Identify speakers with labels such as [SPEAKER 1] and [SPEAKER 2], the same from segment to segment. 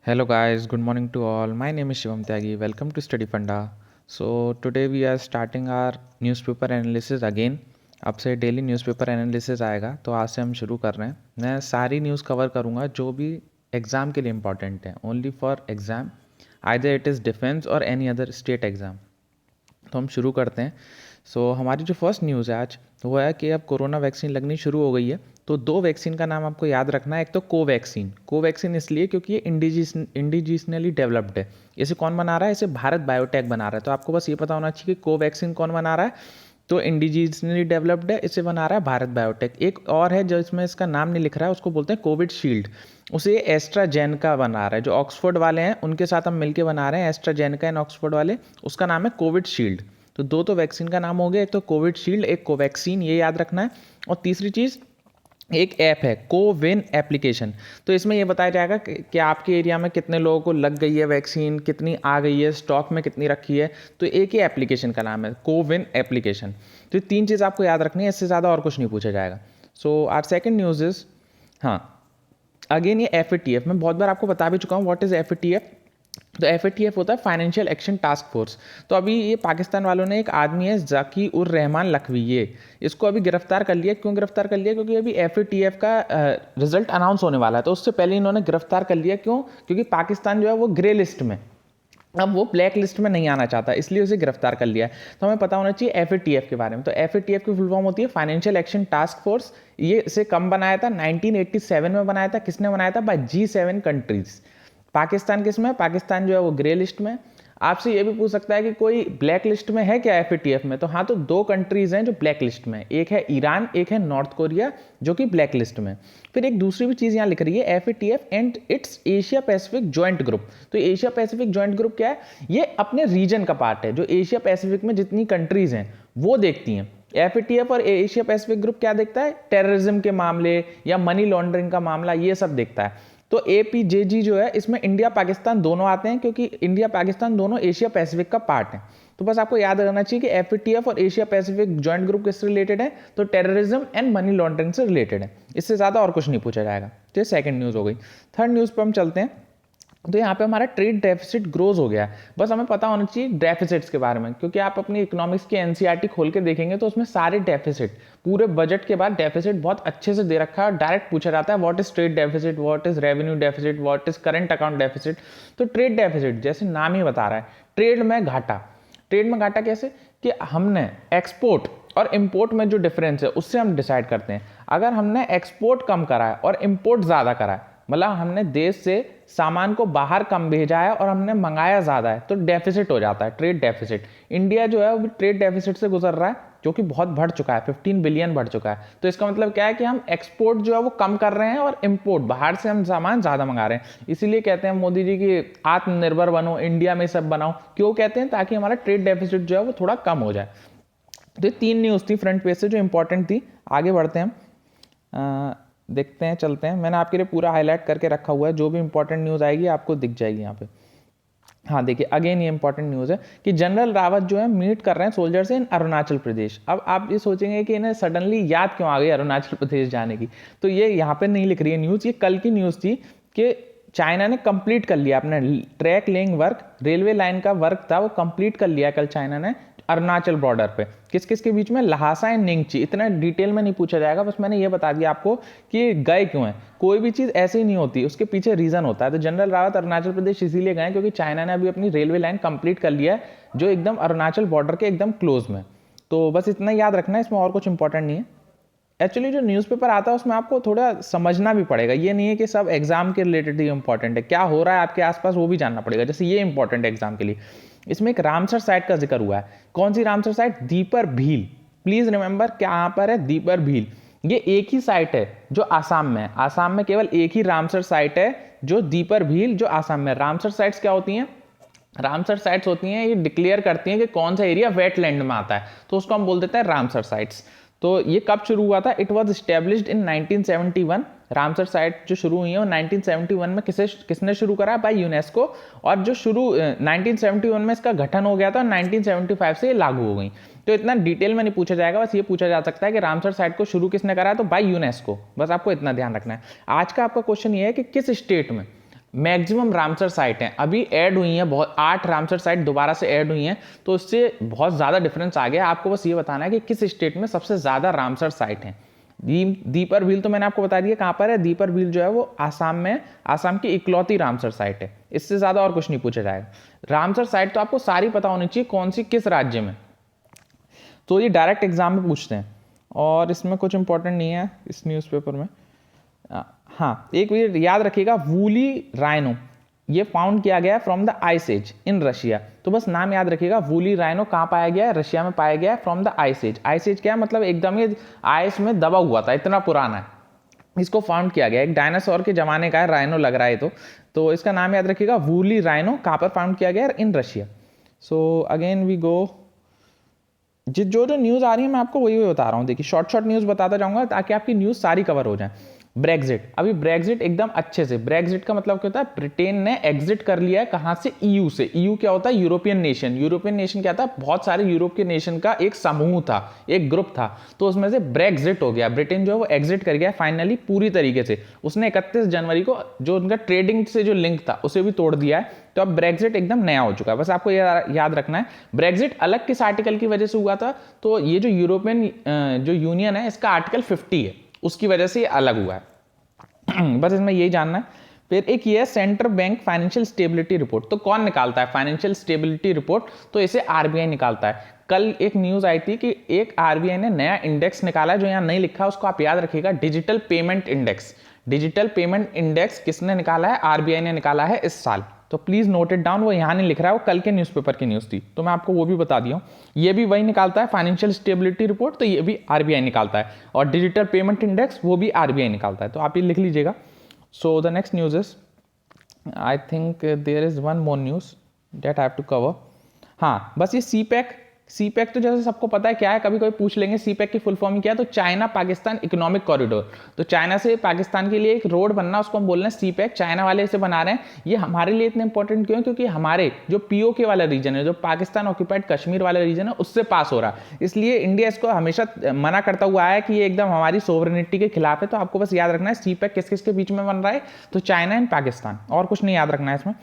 [SPEAKER 1] Hello guys, good morning to all. My name is Shivam Tyagi. Welcome to Study Funda. So today we are starting our newspaper analysis again. अब से daily newspaper analysis आएगा तो आज से हम शुरू कर रहे हैं। मैं सारी न्यूज़ कवर करूँगा जो भी एग्ज़ाम के लिए इम्पॉर्टेंट है, only for exam, either it is defence और एनी अदर स्टेट एग्ज़ाम। तो हम शुरू करते हैं। हमारी जो फर्स्ट न्यूज़ है आज वो है कि अब कोरोना वैक्सीन लगनी शुरू हो गई है। तो दो वैक्सीन का नाम आपको याद रखना है। एक तो कोवैक्सीन इसलिए क्योंकि ये इंडिजिनली डेवलप्ड है। इसे कौन बना रहा है? इसे भारत बायोटेक बना रहा है। तो आपको बस ये पता होना चाहिए कि कोवैक्सीन कौन बना रहा है। तो इंडिजिनली डेवलप्ड है, इसे बना रहा है भारत बायोटेक। एक और है जो इसमें इसका नाम नहीं लिख रहा है, उसको बोलते हैं कोविड शील्ड। उसे एस्ट्राजेनेका बना रहा है। जो ऑक्सफोर्ड वाले हैं उनके साथ हम मिलकर बना रहे हैं, एस्ट्राजेनेका एंड ऑक्सफोर्ड वाले। उसका नाम है कोविड शील्ड। तो दो तो वैक्सीन का नाम हो गया, एक तो कोविड शील्ड, एक कोवैक्सीन, ये याद रखना है। और तीसरी चीज़, एक ऐप है कोविन एप्लीकेशन। तो इसमें ये बताया जाएगा कि आपके एरिया में कितने लोगों को लग गई है वैक्सीन, कितनी आ गई है, स्टॉक में कितनी रखी है। तो एक ही एप्लीकेशन का नाम है कोविन एप्लीकेशन। तो ये तीन चीज़ आपको याद रखनी है, इससे ज़्यादा और कुछ नहीं पूछा जाएगा। सो आर सेकेंड न्यूज़ इज, हाँ, अगेन ये FATF, मैं बहुत बार आपको बता भी चुका हूँ व्हाट इज़ FATF। तो FATF होता है फाइनेंशियल एक्शन टास्क फोर्स। तो अभी ये पाकिस्तान वालों ने, एक आदमी है जाकी उर रहमान लखवी, ये इसको अभी गिरफ्तार कर लिया। क्यों गिरफ्तार कर लिया? क्योंकि अभी FATF का रिजल्ट अनाउंस होने वाला है, तो उससे पहले इन्होंने गिरफ्तार कर लिया। क्यों? क्योंकि पाकिस्तान जो है वो ग्रे लिस्ट में, अब वो ब्लैक लिस्ट में नहीं आना चाहता, इसलिए उसे गिरफ्तार कर लिया है। तो हमें पता होना चाहिए FATF के बारे में। तो FATF की फुल फॉर्म होती है फाइनेंशियल एक्शन टास्क फोर्स। ये इसे कम बनाया था, 1987 में बनाया था। किसने बनाया था? Bye G7 countries. पाकिस्तान किस में? पाकिस्तान जो है वो ग्रे लिस्ट में। आपसे ये भी पूछ सकता है कि कोई ब्लैक लिस्ट में है क्या FATF में? तो हाँ, तो दो कंट्रीज हैं जो ब्लैक लिस्ट में, एक है ईरान, एक है नॉर्थ कोरिया, जो कि ब्लैक लिस्ट में। फिर एक दूसरी भी चीज़ यहाँ लिख रही है, FATF and it's Asia Pacific joint group. तो एशिया पैसिफिक ज्वाइंट ग्रुप क्या है? ये अपने रीजन का पार्ट है। जो एशिया पैसिफिक में जितनी कंट्रीज हैं वो देखती हैं। FATF और एशिया पैसिफिक ग्रुप क्या देखता है? टेररिज्म के मामले या मनी लॉन्ड्रिंग का मामला, ये सब देखता है। तो APJG जो है, इसमें इंडिया पाकिस्तान दोनों आते हैं, क्योंकि इंडिया पाकिस्तान दोनों एशिया पैसिफिक का पार्ट है। तो बस आपको याद रखना चाहिए कि FATF और एशिया पैसिफिक ज्वाइंट ग्रुप किससे रिलेटेड है? तो टेररिज्म एंड मनी लॉन्ड्रिंग से रिलेटेड है। इससे ज़्यादा और कुछ नहीं पूछा जाएगा। तो ये सेकंड न्यूज़ हो गई। थर्ड न्यूज़ पर हम चलते हैं। तो यहाँ पे हमारा ट्रेड डेफिसिट ग्रोज हो गया है। बस हमें पता होना चाहिए डेफिसिट्स के बारे में, क्योंकि आप अपनी इकोनॉमिक्स की NCERT खोल के देखेंगे तो उसमें सारे डेफिसिट, पूरे बजट के बाद डेफिसिट बहुत अच्छे से दे रखा है और डायरेक्ट पूछा जाता है what is trade deficit, what is revenue deficit, what is current account deficit. तो ट्रेड डेफिसिट, जैसे नाम ही बता रहा है, ट्रेड में घाटा। ट्रेड में घाटा कैसे? कि हमने एक्सपोर्ट और इंपोर्ट में जो डिफरेंस है उससे हम डिसाइड करते हैं। अगर हमने एक्सपोर्ट कम करा है और इंपोर्ट ज़्यादा करा है, मतलब हमने देश से सामान को बाहर कम भेजा है और हमने मंगाया ज़्यादा है, तो डेफिसिट हो जाता है, ट्रेड डेफिसिट। इंडिया जो है वो भी ट्रेड डेफिसिट से गुजर रहा है, जो कि बहुत बढ़ चुका है, 15 बिलियन बढ़ चुका है। तो इसका मतलब क्या है कि हम एक्सपोर्ट जो है वो कम कर रहे हैं और इंपोर्ट, बाहर से हम सामान ज़्यादा मंगा रहे हैं। इसीलिए कहते हैं मोदी जी की आत्मनिर्भर बनो, इंडिया में सब बनाओ। क्यों कहते हैं? ताकि हमारा ट्रेड डेफिसिट जो है वो थोड़ा कम हो जाए। तो ये तीन न्यूज़ थी फ्रंट पेज से जो इंपॉर्टेंट थी। आगे बढ़ते हैं हम, देखते हैं, चलते हैं। मैंने आपके लिए पूरा हाईलाइट करके रखा हुआ है, जो भी इंपॉर्टेंट न्यूज़ आएगी आपको दिख जाएगी यहाँ पे। हाँ देखिए, अगेन ये इंपॉर्टेंट न्यूज़ है कि जनरल रावत जो है मीट कर रहे हैं सोल्जर से इन अरुणाचल प्रदेश। अब आप ये सोचेंगे कि इन्हें सडनली याद क्यों आ गई अरुणाचल प्रदेश जाने की। तो ये यहाँ पे नहीं लिख रही है न्यूज़, ये कल की न्यूज़ थी कि चाइना ने कंप्लीट कर लिया अपना track laying work, railway line का वर्क था वो कंप्लीट कर लिया कल चाइना ने अरुणाचल बॉर्डर पे। किस किस के बीच में? लहासा एंड निंगची। इतना डिटेल में नहीं पूछा जाएगा, बस मैंने ये बता दिया आपको कि गए क्यों हैं। कोई भी चीज़ ऐसे ही नहीं होती, उसके पीछे रीज़न होता है। तो जनरल रावत अरुणाचल प्रदेश इसीलिए गए क्योंकि चाइना ने अभी अपनी रेलवे लाइन कंप्लीट कर लिया है, जो एकदम अरुणाचल बॉर्डर के एकदम क्लोज में। तो बस इतना याद रखना है, इसमें और कुछ इंपॉर्टेंट नहीं है। एक्चुअली जो न्यूज़पेपर आता है उसमें आपको थोड़ा समझना भी पड़ेगा। ये नहीं है कि सब एग्जाम के रिलेटेड ही इंपॉर्टेंट है, क्या हो रहा है आपके आसपास वो भी जानना पड़ेगा। जैसे ये इंपॉर्टेंट है एग्जाम के लिए। इसमें एक रामसर साइट का जिक्र हुआ है। कौन सी Ramsar site? Deepor Beel. Please remember कहाँ पर है? दीपर भील। ये एक ही साइट है जो आसाम में है। आसाम में केवल एक ही रामसर साइट है जो दीपर भील, जो आसाम में। रामसर साइट्स क्या होती हैं? रामसर साइट्स होती हैं, ये डिक्लेयर करती हैं कि कौन सा एरिया वेटलैंड में आता है, तो उसको हम बोल देते हैं रामसर साइट्स। तो ये कब शुरू हुआ था? It was established in 1971। Ramsar site जो शुरू हुई है वो 1971 में किसने शुरू करा? By UNESCO. और जो शुरू 1971 में इसका गठन हो गया था, 1975 से ये लागू हो गई। तो इतना डिटेल में नहीं पूछा जाएगा, बस ये पूछा जा सकता है कि रामसर साइट को शुरू किसने करा है, तो बाय यूनेस्को। बस आपको इतना ध्यान रखना है। आज का आपका क्वेश्चन ये है कि किस स्टेट में मैक्सिमम रामसर साइट हैं, अभी ऐड हुई हैं बहुत, 8 रामसर साइट दोबारा से ऐड हुई हैं, तो इससे बहुत ज़्यादा डिफरेंस आ गया। आपको बस ये बताना है कि किस स्टेट में सबसे ज़्यादा रामसर साइट हैं। दीपर व्हील तो मैंने आपको बता दिया कहाँ पर है। दीपर व्हील जो है वो आसाम में है, आसाम की इकलौती रामसर साइट है, इससे ज़्यादा और कुछ नहीं पूछा जाएगा। रामसर साइट तो आपको सारी पता होनी चाहिए कौन सी किस राज्य में, तो ये डायरेक्ट एग्जाम में पूछते हैं और इसमें कुछ इंपॉर्टेंट नहीं है इस न्यूज़पेपर में। हाँ, एक बार याद रखिएगा, वूली राइनो ये फाउंड किया गया है from the ice age in Russia. तो बस नाम याद रखिएगा, वूली राइनो कहाँ पाया गया है, रशिया में पाया गया है from the ice age. Ice age क्या है, मतलब एकदम ही आइस में दबा हुआ था, इतना पुराना है। इसको फाउंड किया गया, एक डायनासोर के जमाने का है, राइनो लग रहा है तो इसका नाम याद रखिएगा, वूली राइनो। कहाँ पर फाउंड किया गया है, in Russia. So again we go, जो न्यूज़ आ रही है मैं आपको वही बता रहा हूँ। देखिए शॉर्ट न्यूज़ बताता जाऊँगा ताकि आपकी न्यूज़ सारी कवर हो जाए। ब्रेग्जिट, अभी ब्रेग्जिट एकदम अच्छे से, ब्रेग्जिट का मतलब क्या होता है, ब्रिटेन ने एग्जिट कर लिया है कहाँ से, ईयू से। ईयू क्या होता है, यूरोपियन नेशन। यूरोपियन नेशन क्या था, बहुत सारे यूरोप के नेशन का एक समूह था, एक ग्रुप था, तो उसमें से ब्रेग्जिट हो गया। ब्रिटेन जो है वो एग्जिट कर गया फाइनली पूरी तरीके से। उसने 31 जनवरी को जो उनका ट्रेडिंग से जो लिंक था उसे भी तोड़ दिया है, तो अब ब्रेग्जिट एकदम नया हो चुका है। बस आपको याद रखना है, ब्रेग्जिट अलग किस आर्टिकल की वजह से हुआ था, तो ये जो यूरोपियन जो यूनियन है इसका आर्टिकल 50 है, उसकी वजह से ये अलग हुआ है। बस इसमें यही जानना है। फिर एक ये है central bank financial stability report. तो कौन निकालता है फाइनेंशियल स्टेबिलिटी रिपोर्ट, तो इसे आरबीआई निकालता है। कल एक न्यूज आई थी कि एक आरबीआई ने नया इंडेक्स निकाला है, जो यहाँ नहीं लिखा उसको आप याद रखिएगा, digital payment index. Digital payment index किसने निकाला है, आरबीआई ने निकाला है इस साल। तो प्लीज नोट इट डाउन, वो यहाँ नहीं लिख रहा है, वो कल के न्यूज़पेपर की न्यूज़ थी, तो मैं आपको वो भी बता दिया हूँ। ये भी वही निकालता है फाइनेंशियल स्टेबिलिटी रिपोर्ट, तो ये भी आरबीआई निकालता है। और डिजिटल पेमेंट इंडेक्स वो भी आरबीआई निकालता है, तो आप ये लिख लीजिएगा। So the next news is, I think there is one more news that I have to cover. हाँ, बस ये सीपैक तो जैसे सबको पता है क्या है, कभी कोई पूछ लेंगे सीपैक की फुल फॉर्म क्या है, तो चाइना पाकिस्तान इकोनॉमिक कॉरिडोर। तो चाइना से पाकिस्तान के लिए एक रोड बनना, उसको हम बोल रहे हैं सीपैक, चाइना वाले इसे बना रहे हैं। ये हमारे लिए इतने इंपॉर्टेंट क्यों है, क्योंकि हमारे जो पीओके वाला रीजन है, जो पाकिस्तान ऑक्यूपाइड कश्मीर वाला रीजन है, उससे पास हो रहा है। इसलिए इंडिया इसको हमेशा मना करता हुआ है कि ये एकदम हमारी सोवरेनिटी के खिलाफ है। तो आपको बस याद रखना है सीपैक किस किस के बीच में बन रहा है, तो चाइना एंड पाकिस्तान, और कुछ नहीं याद रखना है इसमें।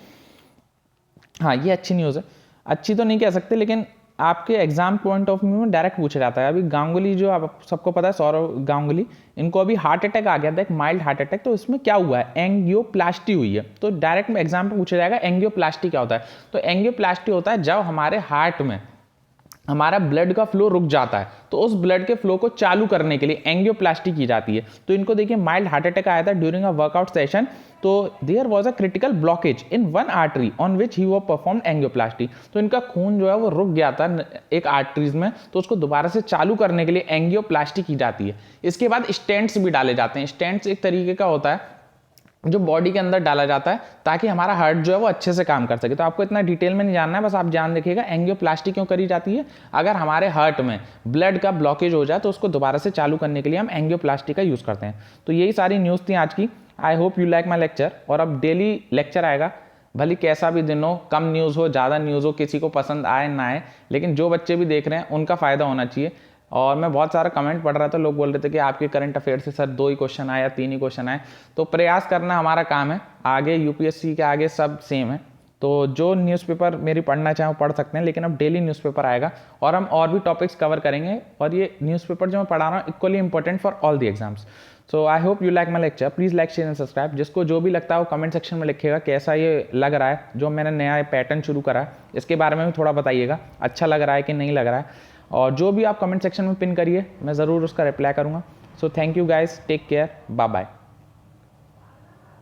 [SPEAKER 1] हाँ, ये अच्छी न्यूज़ है, अच्छी तो नहीं कह सकते, लेकिन आपके एग्जाम पॉइंट ऑफ व्यू में डायरेक्ट पूछा जाता है। अभी गांगुली जो आप सबको पता है, सौरव गांगुली, इनको अभी हार्ट अटैक आ गया था, एक माइल्ड हार्ट अटैक। तो इसमें क्या हुआ है, एंजियोप्लास्टी हुई है। तो डायरेक्ट में एग्जाम पे पूछा जाएगा एंजियोप्लास्टी क्या होता है। तो एंजियोप्लास्टी होता है जब हमारे हार्ट में हमारा ब्लड का फ्लो रुक जाता है, तो उस ब्लड के फ्लो को चालू करने के लिए एंजियोप्लास्टी की जाती है। तो इनको देखिए माइल्ड हार्ट अटैक आया था ड्यूरिंग अ वर्कआउट सेशन, तो there was a critical blockage in one artery on which he वो परफॉर्म एंजियोप्लास्टी। तो इनका खून जो है वो रुक गया था एक आर्टरीज में, तो उसको दोबारा से चालू करने के लिए एंजियोप्लास्टी की जाती है। इसके बाद स्टेंट्स भी डाले जाते हैं। स्टेंट्स एक तरीके का होता है जो बॉडी के अंदर डाला जाता है ताकि हमारा हार्ट जो है वो अच्छे से काम कर सके। तो आपको इतना डिटेल में नहीं जानना है, बस आप जान रखिएगा एंजियोप्लास्टी क्यों करी जाती है। अगर हमारे हार्ट में ब्लड का ब्लॉकेज हो जाए तो उसको दोबारा से चालू करने के लिए हम एंजियोप्लास्टी का यूज़ करते हैं। तो यही सारी न्यूज़ थी आज की। I hope you like my lecture. और अब डेली लेक्चर आएगा, भले कैसा भी दिन हो, कम न्यूज़ हो ज़्यादा न्यूज़ हो, किसी को पसंद आए ना आए, लेकिन जो बच्चे भी देख रहे हैं उनका फ़ायदा होना चाहिए। और मैं बहुत सारा कमेंट पढ़ रहा था, लोग बोल रहे थे कि आपके करंट अफेयर से सर 2 ही क्वेश्चन आए या 3 ही क्वेश्चन आए। तो प्रयास करना हमारा काम है, आगे यूपीएससी के आगे सब सेम है। तो जो न्यूज़पेपर मेरी पढ़ना चाहें वो पढ़ सकते हैं, लेकिन अब डेली न्यूज़पेपर आएगा और हम और भी टॉपिक्स कवर करेंगे। और ये न्यूज़पेपर जो मैं पढ़ा रहा हूँ equally important for all the exams. So I hope you like my lecture. Please like share and subscribe. जिसको जो भी लगता है वो कमेंट सेक्शन में लिखिएगा कैसा ये लग रहा है, जो मैंने नया पैटर्न शुरू करा है इसके बारे में भी थोड़ा बताइएगा, अच्छा लग रहा है कि नहीं लग रहा है। और जो भी आप कमेंट सेक्शन में पिन करिए, मैं ज़रूर उसका रिप्लाई करूँगा। So thank you guys, take care, bye bye.